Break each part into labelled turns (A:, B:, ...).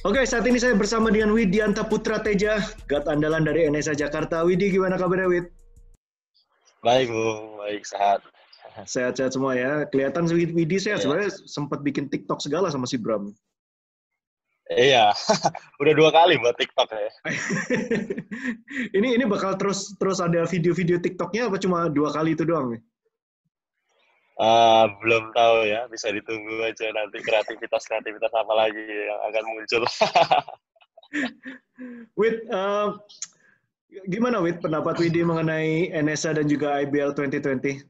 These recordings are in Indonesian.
A: Oke, saat ini saya bersama dengan Widianta Putra Teja, guard andalan dari NSA Jakarta. Widi, gimana kabarnya, Wid?
B: Baik, Bu. Baik, sehat.
A: Sehat-sehat semua ya. Kelihatan Widi sehat.
B: Iya.
A: Sebenarnya sempat bikin TikTok segala sama si Bram.
B: Iya. Udah 2 kali buat TikTok ya.
A: ini bakal terus ada video-video TikToknya apa cuma 2 kali itu doang nih?
B: Belum tahu ya. Bisa ditunggu aja nanti kreativitas apa lagi yang akan muncul.
A: Wid, gimana Wid pendapat Widi mengenai NSA dan juga IBL 2020?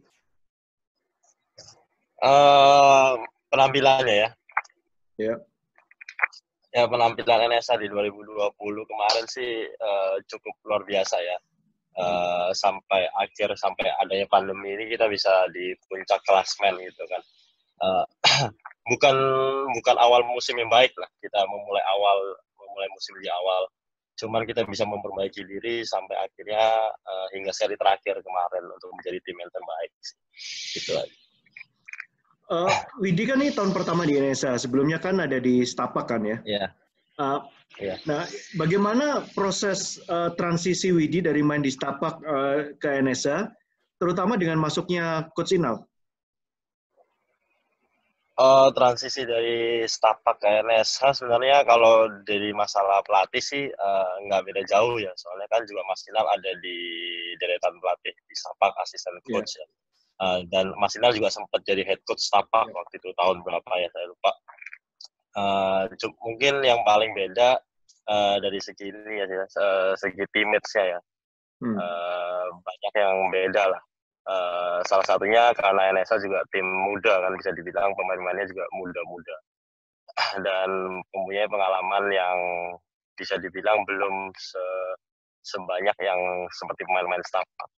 B: Penampilannya ya.
A: Ya.
B: Ya, penampilan NSA di 2020 kemarin sih cukup luar biasa ya. Sampai adanya pandemi ini kita bisa di puncak klasmen gitu kan. Bukan awal musim yang baik lah, kita memulai musim di awal, cuman kita bisa memperbaiki diri sampai akhirnya hingga seri terakhir kemarin untuk menjadi tim yang terbaik gitu aja.
A: Widi kan ini tahun pertama di NSA, sebelumnya kan ada di Setapak kan ya?
B: Iya.
A: Yeah. Nah, bagaimana proses transisi Widi dari main di Setapak ke NSA, terutama dengan masuknya Coach Inal?
B: Transisi dari Setapak ke NSA sebenarnya kalau dari masalah pelatih sih nggak beda jauh ya, soalnya kan juga Mas Inal ada di deretan pelatih di Setapak, asisten coach ya. Dan Mas Inal juga sempat jadi head coach Setapak waktu itu tahun berapa ya saya lupa. Mungkin yang paling beda dari segi ini ya, segi teammates-nya ya. Banyak yang beda lah. Salah satunya karena NSA juga tim muda kan, bisa dibilang pemain-pemainnya juga muda-muda dan mempunyai pengalaman yang bisa dibilang belum sebanyak yang seperti pemain-pemain Setapak.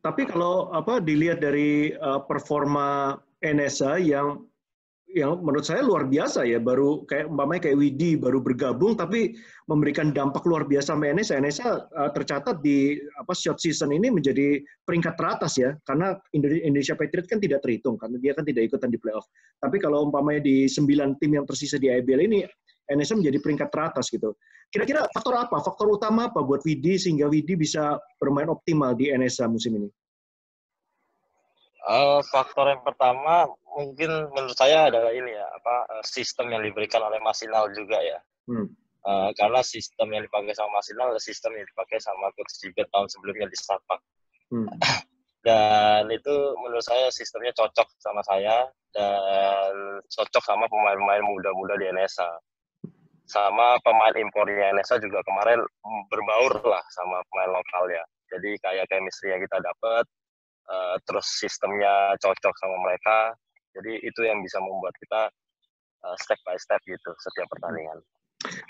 A: Tapi kalau dilihat dari performa NSA yang menurut saya luar biasa ya, baru kayak Widi baru bergabung tapi memberikan dampak luar biasa sama NSA. NSA tercatat di short season ini menjadi peringkat teratas ya, karena Indonesia Patriots kan tidak terhitung karena dia kan tidak ikutan di playoff. Tapi kalau umpamanya di 9 tim yang tersisa di IBL ini, NSA menjadi peringkat teratas gitu. Kira-kira faktor utama apa buat Widi sehingga Widi bisa bermain optimal di NSA musim ini?
B: Faktor yang pertama mungkin menurut saya adalah ini ya, sistem yang diberikan oleh Mas Inal juga ya. Karena sistem yang dipakai sama Mas Inal adalah sistem yang dipakai sama Coach Jibet tahun sebelumnya di Setapak. Dan itu menurut saya sistemnya cocok sama saya dan cocok sama pemain-pemain muda-muda di NSA. Sama pemain impornya NSA juga kemarin berbaur lah sama pemain lokalnya. Jadi kayak chemistry yang kita dapat, terus sistemnya cocok sama mereka, jadi itu yang bisa membuat kita step by step gitu setiap pertandingan.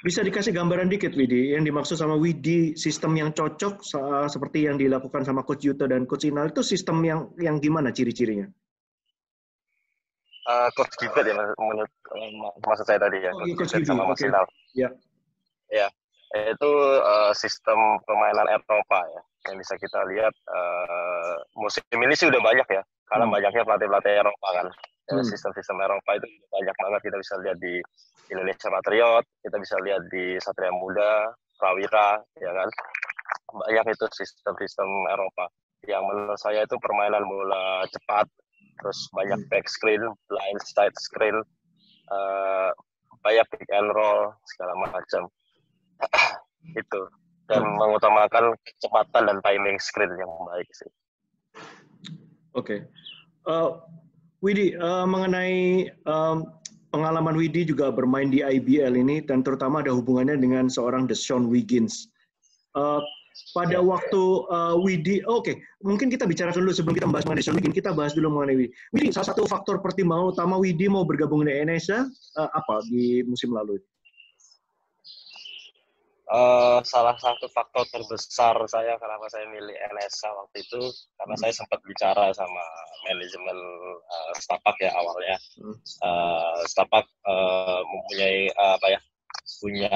A: Bisa dikasih gambaran dikit Widi, yang dimaksud sama Widi sistem yang cocok seperti yang dilakukan sama Coach Yuto dan Coach Inal itu sistem yang gimana ciri-cirinya?
B: Coach Gibet ya menurut maksud saya tadi ya, Coach Gibet sama Mas Inal. Ya, itu sistem permainan Eropa ya, yang bisa kita lihat musim ini sih udah banyak ya, karena banyaknya pelatih-pelatih Eropa kan. Sistem-sistem Eropa itu banyak banget, kita bisa lihat di Indonesia Patriot, kita bisa lihat di Satria Muda, Prawira, ya kan. Banyak itu sistem-sistem Eropa. Yang menurut saya itu permainan bola cepat, terus banyak back screen, blind side screen, banyak pick and roll, segala macam. Itu. Dan mengutamakan kecepatan dan timing screen yang baik sih.
A: Oke. Widi, mengenai pengalaman Widi juga bermain di IBL ini, dan terutama ada hubungannya dengan seorang Deshaun Wiggins. Pada waktu Widi, mungkin kita bicarakan dulu sebelum kita membahas mengenai Deshaun Wiggins, kita bahas dulu mengenai Widi. Widi, salah satu faktor pertimbangan utama Widi mau bergabung di NSA apa di musim lalu?
B: Salah satu faktor terbesar saya kenapa saya milih NSA waktu itu karena saya sempat bicara sama manajemen Setapak ya awalnya. Setapak mempunyai punya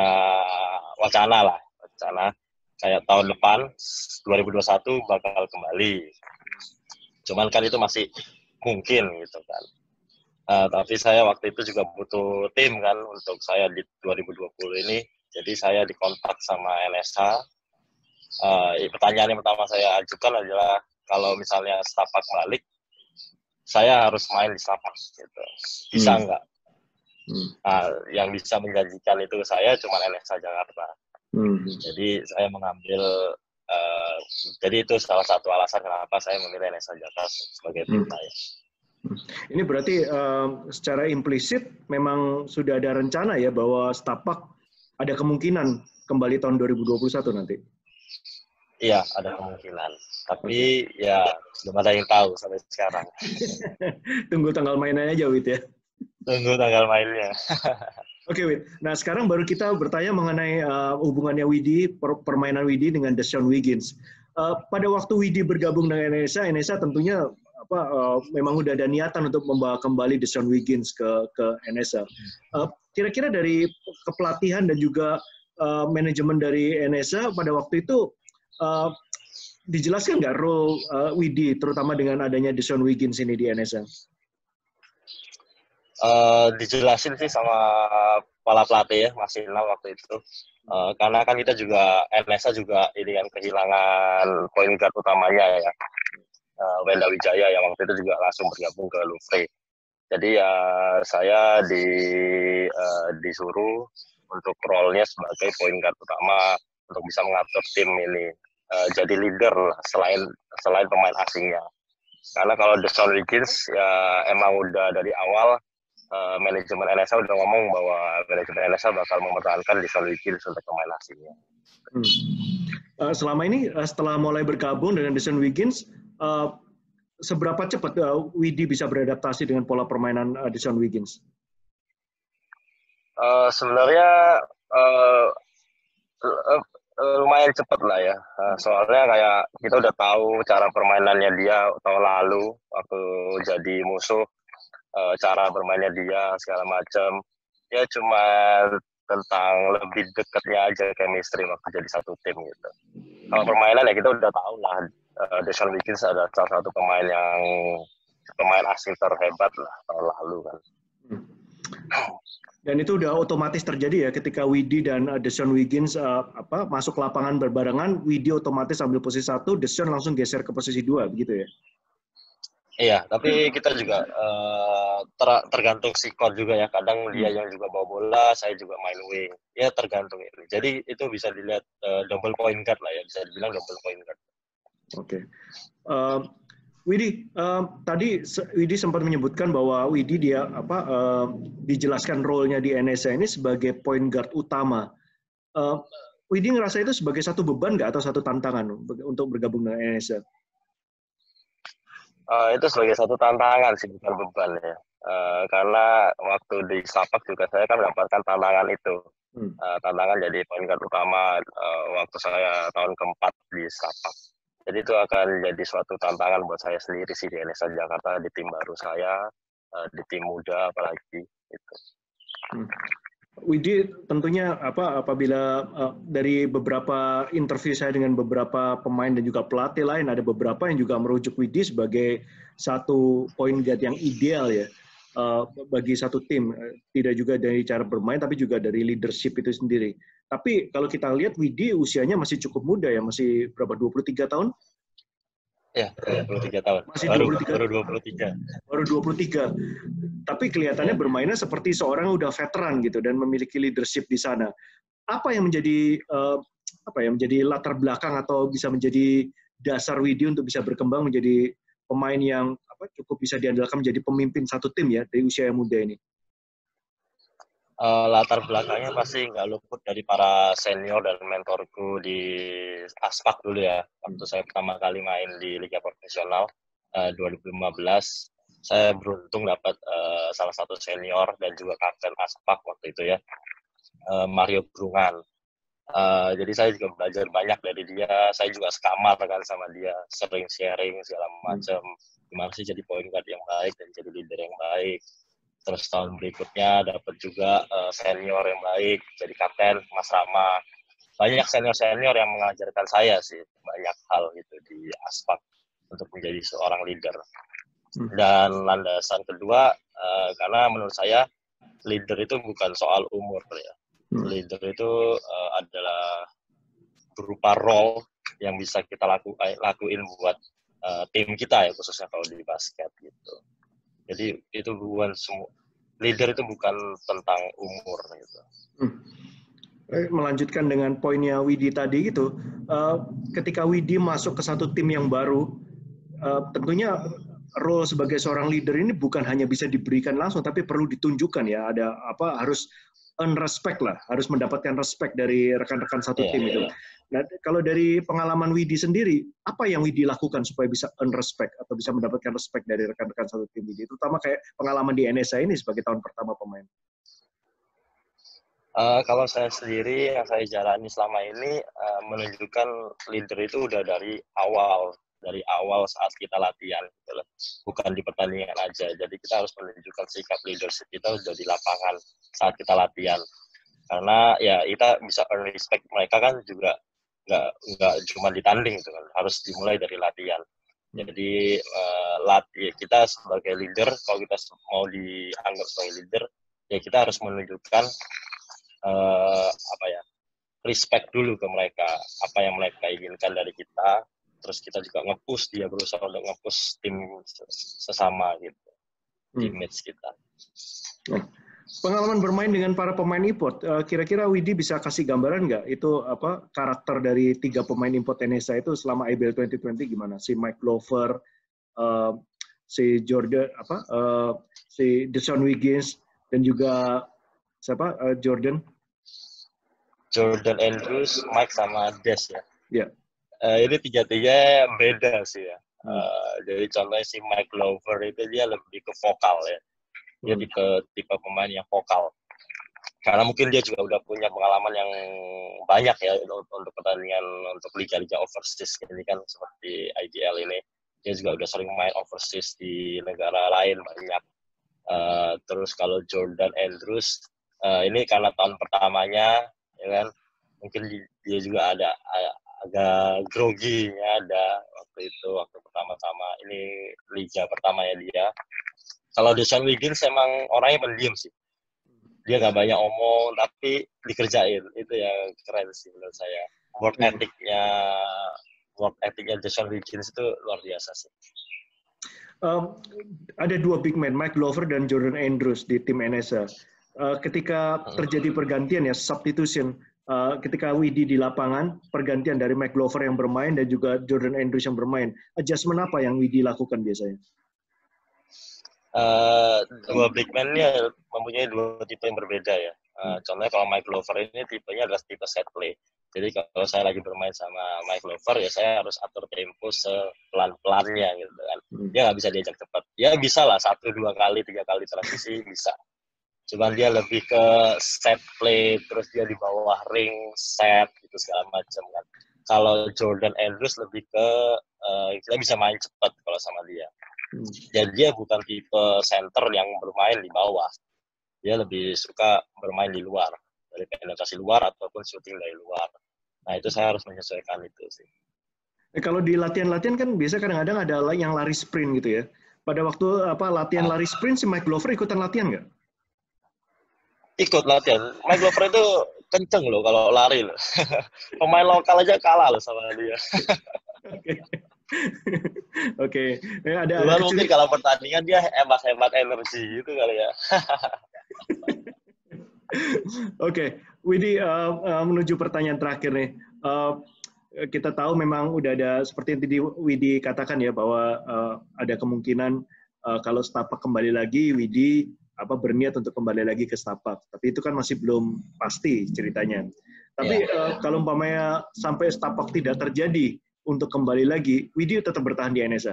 B: wacana kayak tahun depan 2021 bakal kembali. Cuman kan itu masih mungkin gitu kan. Tapi saya waktu itu juga butuh tim kan untuk saya di 2020 ini. Jadi saya dikontak sama NSH. Pertanyaan yang pertama saya ajukan adalah kalau misalnya setapak balik, saya harus main di setapak gitu. Bisa nggak? Nah, yang bisa menjanjikan itu saya cuma NSH Jakarta. Jadi saya mengambil, jadi itu salah satu alasan kenapa saya memilih NSH Jakarta sebagai tim saya.
A: Ini berarti secara implisit memang sudah ada rencana ya bahwa setapak ada kemungkinan kembali tahun 2021 nanti?
B: Iya, ada kemungkinan. Tapi ya belum ada yang tahu sampai sekarang.
A: Tunggu tanggal mainnya aja, Wid ya?
B: Tunggu tanggal mainnya.
A: Oke, Wid. Nah, sekarang baru kita bertanya mengenai hubungannya Widi, permainan Widi dengan Deshaun Wiggins. Pada waktu Widi bergabung dengan NSA tentunya memang udah ada niatan untuk membawa kembali Deshaun Wiggins ke NSA. Kira-kira dari kepelatihan dan juga manajemen dari NSA pada waktu itu dijelaskan nggak role Widi, terutama dengan adanya Deshaun Wiggins ini di NSA?
B: Dijelasin sih sama kepala pelatih ya, Mas Ilham waktu itu. Karena kan kita juga, NSA juga ini kan kehilangan point guard utamanya ya. Wenda Wijaya yang waktu itu juga langsung bergabung ke Louvre. Jadi ya saya disuruh untuk role-nya sebagai point guard utama untuk bisa mengatur tim ini. Jadi leader selain pemain asingnya. Karena kalau Deshaun Wiggins ya emang udah dari awal manajemen NSA udah ngomong bahwa manajemen NSA bakal mempertahankan Deshaun Wiggins untuk pemain asingnya.
A: Selama ini setelah mulai bergabung dengan Deshaun Wiggins, seberapa cepat Widi bisa beradaptasi dengan pola permainan Deshaun Wiggins?
B: Sebenarnya lumayan cepat lah ya. Soalnya kayak kita udah tahu cara permainannya dia tahun lalu waktu jadi musuh, cara bermainnya dia segala macam. Ya cuma tentang lebih dekatnya aja chemistry waktu jadi satu tim gitu. Kalau permainan ya kita udah tahu lah, Deshaun Wiggins ada salah satu pemain asing terhebat lah tahun lalu kan.
A: Dan itu udah otomatis terjadi ya ketika Widi dan Deshaun Wiggins masuk lapangan berbarengan, Widi otomatis ambil posisi 1, Deshaun langsung geser ke posisi 2, begitu ya?
B: Iya, tapi kita juga tergantung sikon juga ya. Kadang dia yang juga bawa bola, saya juga main wing. Ya tergantung itu. Jadi itu bisa dilihat double point guard lah ya, bisa dibilang double point guard.
A: Oke. Widi, tadi Widi sempat menyebutkan bahwa Widi dia dijelaskan role-nya di NSA ini sebagai point guard utama. Widi ngerasa itu sebagai satu beban nggak atau satu tantangan untuk bergabung dengan NSA?
B: Itu sebagai satu tantangan sih, bukan beban ya. Karena waktu di Setapak juga saya kan mendapatkan tantangan itu. Tantangan jadi point guard utama waktu saya tahun keempat di Setapak. Jadi itu akan jadi suatu tantangan buat saya sendiri sih di NSA Jakarta, di tim baru saya, di tim muda apalagi itu.
A: Widi tentunya apabila dari beberapa interview saya dengan beberapa pemain dan juga pelatih lain, ada beberapa yang juga merujuk Widi sebagai satu point guard yang ideal ya bagi satu tim, tidak juga dari cara bermain tapi juga dari leadership itu sendiri. Tapi kalau kita lihat Widi usianya masih cukup muda ya, masih berapa, 23 tahun?
B: Ya, 23 tahun.
A: Masih
B: baru 23.
A: Baru 23. Tapi kelihatannya bermainnya seperti seorang udah veteran gitu dan memiliki leadership di sana. Apa yang menjadi menjadi latar belakang atau bisa menjadi dasar Widi untuk bisa berkembang menjadi pemain yang cukup bisa diandalkan menjadi pemimpin satu tim ya dari usia yang muda ini?
B: Latar belakangnya pasti nggak luput dari para senior dan mentorku di Aspak dulu ya. Waktu saya pertama kali main di Liga Profesional 2015, saya beruntung dapat salah satu senior dan juga kapten Aspak waktu itu ya, Mario Brungan. Jadi saya juga belajar banyak dari dia. Saya juga sekamar kan sama dia, sering sharing segala macam. Gimana sih jadi point guard yang baik dan jadi leader yang baik. Terus tahun berikutnya dapat juga senior yang baik, jadi kapten Mas Rama. Banyak senior-senior yang mengajarkan saya sih banyak hal gitu di Aspak untuk menjadi seorang leader. Dan landasan kedua, karena menurut saya leader itu bukan soal umur ya. Leader itu adalah berupa role yang bisa kita lakuin buat tim kita ya, khususnya kalau di basket gitu. Jadi itu bukan semua, leader itu bukan tentang umur gitu.
A: Melanjutkan dengan poinnya Widi tadi gitu, ketika Widi masuk ke satu tim yang baru, tentunya role sebagai seorang leader ini bukan hanya bisa diberikan langsung, tapi perlu ditunjukkan ya, ada harus earn respect lah, harus mendapatkan respect dari rekan-rekan satu tim itu. Nah, kalau dari pengalaman Widi sendiri, apa yang Widi lakukan supaya bisa earn respect atau bisa mendapatkan respect dari rekan-rekan satu tim Widi, terutama kayak pengalaman di NSA ini sebagai tahun pertama pemain?
B: Kalau saya sendiri yang saya jalani selama ini menunjukkan leader itu udah dari awal saat kita latihan gitu loh. Bukan di pertandingan aja. Jadi kita harus menunjukkan sikap leadership kita udah di lapangan saat kita latihan. Karena ya kita bisa earn respect mereka kan juga nggak cuma ditanding gitu kan. Harus dimulai dari latihan. Jadi kita sebagai leader, kalau kita mau dianggap sebagai leader, ya kita harus menunjukkan respect dulu ke mereka, apa yang mereka inginkan dari kita, terus kita juga nge-push dia, berusaha untuk nge-push tim sesama gitu, teammates kita.
A: Pengalaman bermain dengan para pemain import, kira-kira Widi bisa kasih gambaran nggak itu karakter dari 3 pemain import NSA itu selama IBL 2020 gimana? Si Mike Glover, si Jordan si Deshaun Wiggins, dan juga Jordan
B: Andrews, Mike sama Des ya.
A: Yeah.
B: Ini tiga-tiga beda sih ya. Jadi contohnya si Mike Glover itu dia lebih ke vokal ya. Dia ke tipe pemain yang vokal. Karena mungkin dia juga udah punya pengalaman yang banyak ya untuk pertandingan untuk liga-liga overseas ini kan seperti IBL ini. Dia juga udah sering main overseas di negara lain banyak. Terus kalau Jordan Andrews ini karena tahun pertamanya ya kan, mungkin dia juga agak grogi ya, ada waktu pertama-tama ini liga pertamanya dia. Kalau Deshaun Wiggins emang orangnya pendiam sih, dia nggak banyak omong tapi dikerjain, itu yang keren sih menurut saya. Work ethicnya Deshaun Wiggins itu luar biasa sih.
A: Ada 2 big man, Mike Glover dan Jordan Andrews di tim NSA. Ketika terjadi pergantian ya, substitution, ketika Widi di lapangan, pergantian dari Mike Glover yang bermain dan juga Jordan Andrews yang bermain, adjustment apa yang Widi lakukan biasanya?
B: 2 big man ini mempunyai 2 tipe yang berbeda ya. Contohnya kalau Mike Glover ini tipenya adalah tipe set play. Jadi kalau saya lagi bermain sama Mike Glover ya saya harus atur tempo sepelan-pelannya gitu kan. Dia nggak bisa diajak cepat. Ya bisa lah 1, 2 kali, 3 kali transisi bisa. Cuman dia lebih ke set play, terus dia di bawah ring, set gitu segala macam kan. Kalau Jordan Andrews lebih ke kita bisa main cepat kalau sama dia. Dan dia bukan tipe center yang bermain di bawah. Dia lebih suka bermain di luar, dari penetrasi luar ataupun shooting dari luar. Nah itu saya harus menyesuaikan itu sih.
A: Kalau di latihan-latihan kan biasa kadang-kadang ada yang lari sprint gitu ya. Pada waktu latihan lari sprint, si Mike Glover ikutan latihan nggak?
B: Ikut latihan. Mike Glover itu kenceng loh kalau lari loh. Pemain lokal aja kalah loh sama dia.
A: Oke.
B: Mungkin kalau pertandingan dia hemat energi gitu kali ya.
A: Oke, Widi, menuju pertanyaan terakhir nih. Kita tahu memang udah ada seperti yang tadi Widi katakan ya, bahwa ada kemungkinan kalau Setapak kembali lagi, Widi berniat untuk kembali lagi ke Setapak. Tapi itu kan masih belum pasti ceritanya. Tapi kalau umpamanya sampai Setapak tidak terjadi untuk kembali lagi, Widi tetap bertahan di NSA?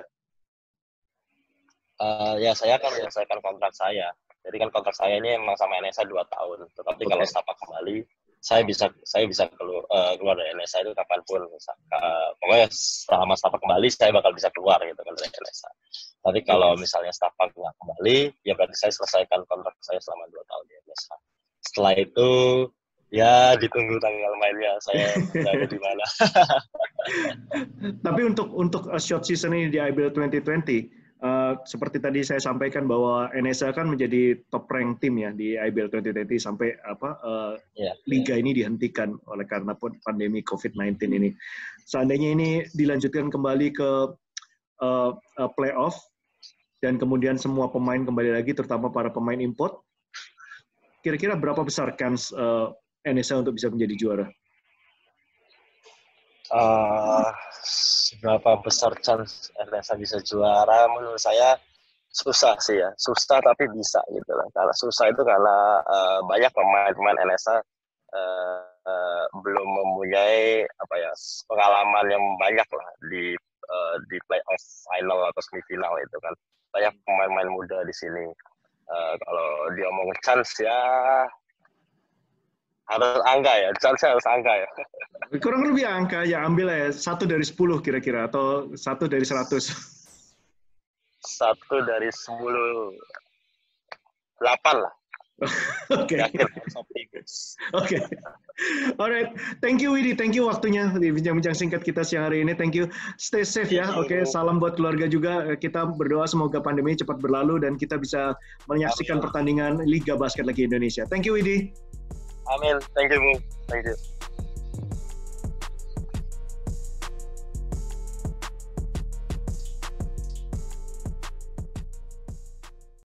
B: Ya saya akan menyelesaikan kontrak saya. Jadi kan kontrak saya ini memang sama NSA 2 tahun. Tetapi kalau Setapak kembali, saya bisa keluar dari NSA itu kapanpun. Pokoknya selama Setapak kembali, saya bakal bisa keluar gitu kan dari NSA. Tapi kalau misalnya Setapak nggak kembali, ya berarti saya selesaikan kontrak saya selama 2 tahun di NSA. Setelah itu, ya ditunggu tanggal mainnya saya berada di mana.
A: Tapi untuk short season ini di IBL 2020, seperti tadi saya sampaikan bahwa NSA kan menjadi top rank tim ya di IBL 2020 sampai liga ini dihentikan oleh karena pandemi COVID-19 ini. Seandainya ini dilanjutkan kembali ke playoff dan kemudian semua pemain kembali lagi, terutama para pemain import, kira-kira berapa besar kans NSA untuk bisa menjadi juara?
B: Seberapa besar chance NSA bisa juara? Menurut saya susah sih ya, susah tapi bisa gitu lah. Karena susah itu karena banyak pemain NSA belum mempunyai pengalaman yang banyak lah di playoff final atau semifinal itu kan. Banyak pemain-pemain muda di sini. Kalau dia ngomong chance ya harus angka ya, chance harus angka ya.
A: Kurang lebih angka ya, ambil ya 1 dari 10 kira-kira atau 1 dari 100.
B: 1 dari 10, 8 lah.
A: Oke. Oke. Alright, thank you Widi, thank you waktunya di bincang-bincang singkat kita siang hari ini. Thank you. Stay safe ya. Oke, salam buat keluarga juga. Kita berdoa semoga pandemi cepat berlalu dan kita bisa menyaksikan pertandingan Liga Basket lagi Indonesia. Thank you Widi.
B: Amin. Thank you, Bu. Thank you.